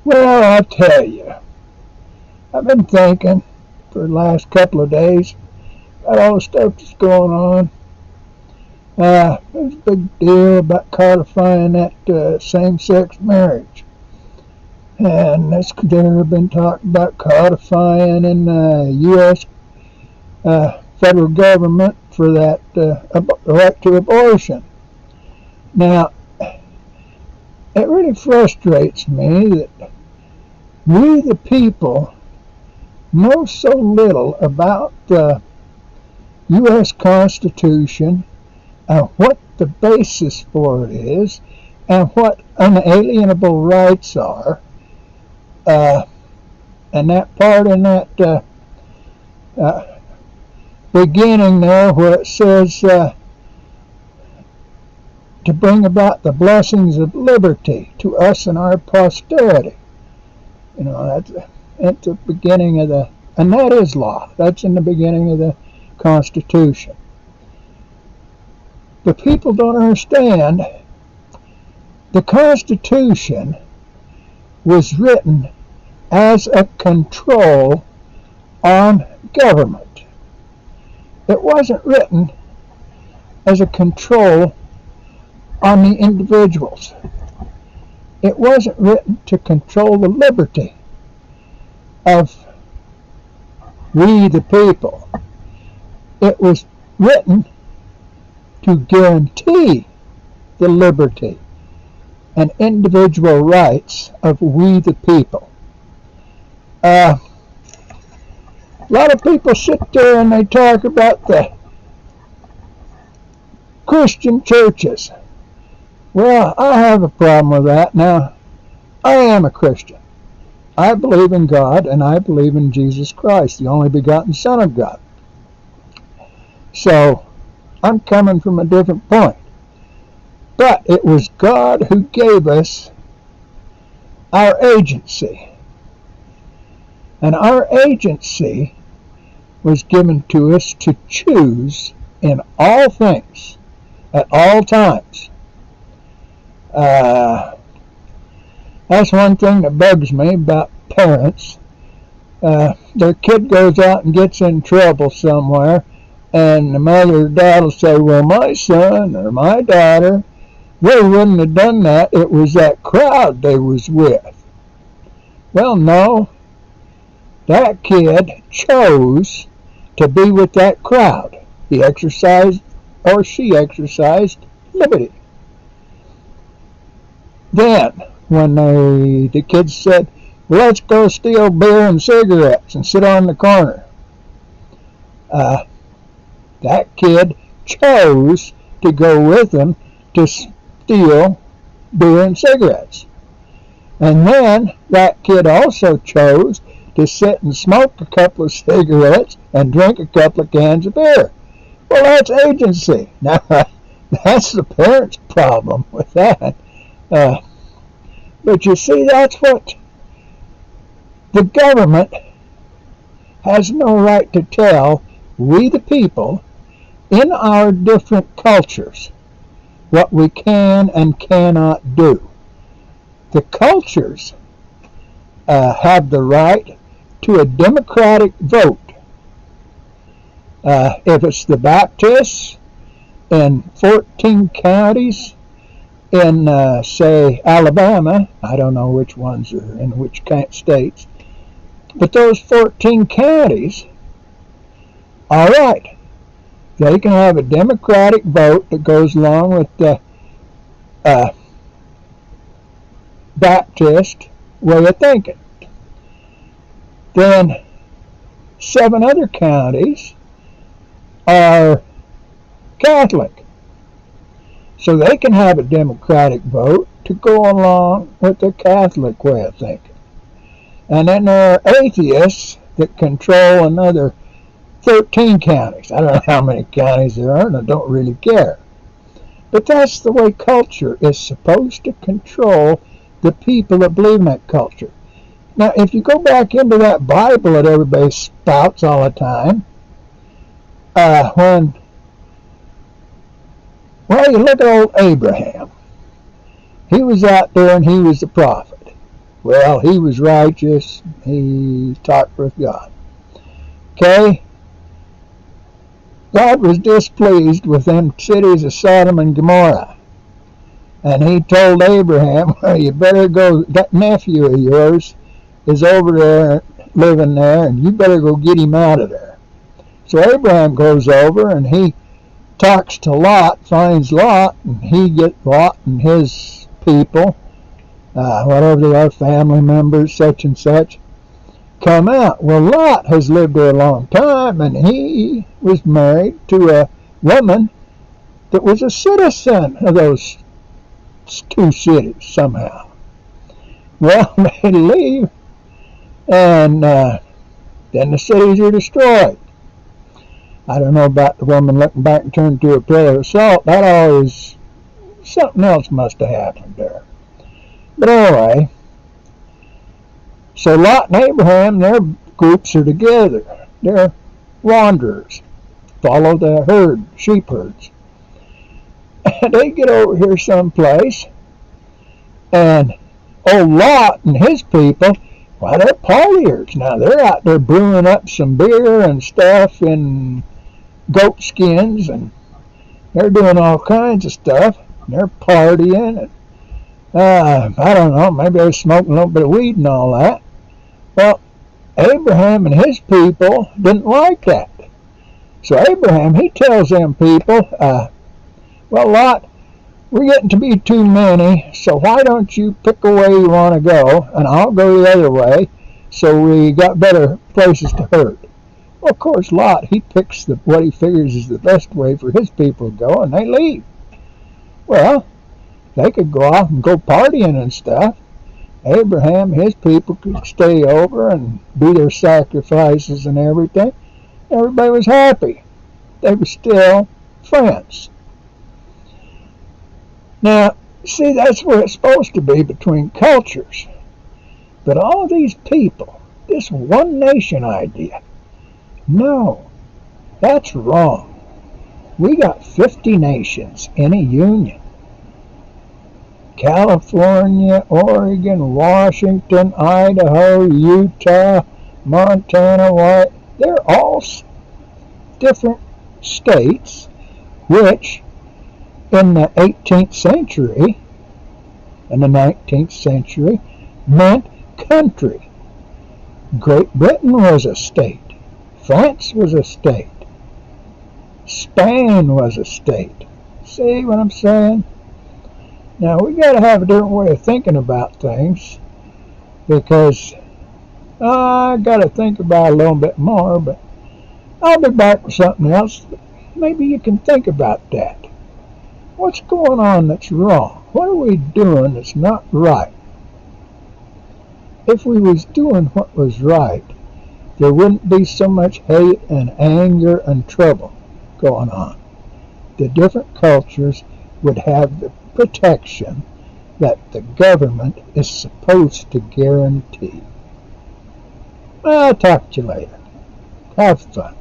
Well, I tell you, I've been thinking for the last couple of days about all the stuff that's going on. There's a big deal about codifying that same-sex marriage. And there have been talk about codifying in the U.S. Federal government for that right to abortion. Now, it really frustrates me that we, the people, know so little about the U.S. Constitution and what the basis for it is and what unalienable rights are. And that part in that beginning there where it says to bring about the blessings of liberty to us and our posterity. You know, that's at the beginning of and that is law. That's in the beginning of the Constitution. But people don't understand the Constitution was written as a control on government. It wasn't written as a control on the individuals. It wasn't written to control the liberty of we the people. It was written to guarantee the liberty and individual rights of we the people. A lot of people sit there and they talk about the Christian churches. Well, I have a problem with that. Now, I am a Christian. I believe in God and I believe in Jesus Christ, the only begotten Son of God. So, I'm coming from a different point. But it was God who gave us our agency. And our agency was given to us to choose in all things, at all times. That's one thing that bugs me about parents. Their kid goes out and gets in trouble somewhere, and the mother or dad will say, well, my son or my daughter, they wouldn't have done that. It was that crowd they was with. Well, no. That kid chose to be with that crowd. He exercised, or she exercised, liberty. Then, when the kids said, well, let's go steal beer and cigarettes and sit on the corner, that kid chose to go with them to steal beer and cigarettes. And then that kid also chose to sit and smoke a couple of cigarettes and drink a couple of cans of beer. Well, that's agency. Now, that's the parents' problem with that. But you see, that's what the government has no right to tell we the people in our different cultures what we can and cannot do. The cultures have the right to a democratic vote. If it's the Baptists in 14 counties in, say, Alabama, I don't know which ones are in which states, but those 14 counties, all right, they can have a democratic vote that goes along with the Baptist way of thinking. Then 7 other counties are Catholic. So they can have a democratic vote to go along with the Catholic way of thinking. And then there are atheists that control another 13 counties. I don't know how many counties there are, and I don't really care. But that's the way culture is supposed to control the people that believe in that culture. Now, if you go back into that Bible that everybody spouts all the time, you look at old Abraham. He was out there and he was a prophet. Well, he was righteous. He talked with God. Okay? God was displeased with them cities of Sodom and Gomorrah. And he told Abraham, well, you better go, that nephew of yours is over there living there, and you better go get him out of there. So Abraham goes over and he talks to Lot, finds Lot, and he gets Lot and his people, whatever they are, family members, such and such, come out. Well, Lot has lived there a long time, and he was married to a woman that was a citizen of those two cities somehow. Well, they leave, and then the cities are destroyed. I don't know about the woman looking back and turning to a pillar of salt. That always, something else must have happened there. But anyway, so Lot and Abraham, their groups are together. They're wanderers, follow the herd, sheep herds. And they get over here someplace, and old Lot and his people, well, they're partiers. Now, they're out there brewing up some beer and stuff in goat skins, and they're doing all kinds of stuff. They're partying, and I don't know, maybe they're smoking a little bit of weed and all that. Well, Abraham and his people didn't like that. So Abraham, he tells them people, well, Lot, we're getting to be too many, so why don't you pick a way you want to go, and I'll go the other way, so we got better places to herd. Well, of course, Lot, he picks what he figures is the best way for his people to go, and they leave. Well, they could go off and go partying and stuff. Abraham, his people could stay over and do their sacrifices and everything. Everybody was happy. They were still friends. Now, see, that's where it's supposed to be between cultures. But all these people, this one nation idea, no, that's wrong. We got 50 nations in a union. California, Oregon, Washington, Idaho, Utah, Montana, they're all different states which in the 18th century and the 19th century meant country. Great Britain was a state. France was a state. Spain was a state. See what I'm saying? Now, we got to have a different way of thinking about things, because I got to think about it a little bit more, but I'll be back with something else. Maybe you can think about that. What's going on that's wrong? What are we doing that's not right? If we was doing what was right, there wouldn't be so much hate and anger and trouble going on. The different cultures would have the protection that the government is supposed to guarantee. I'll talk to you later. Have fun.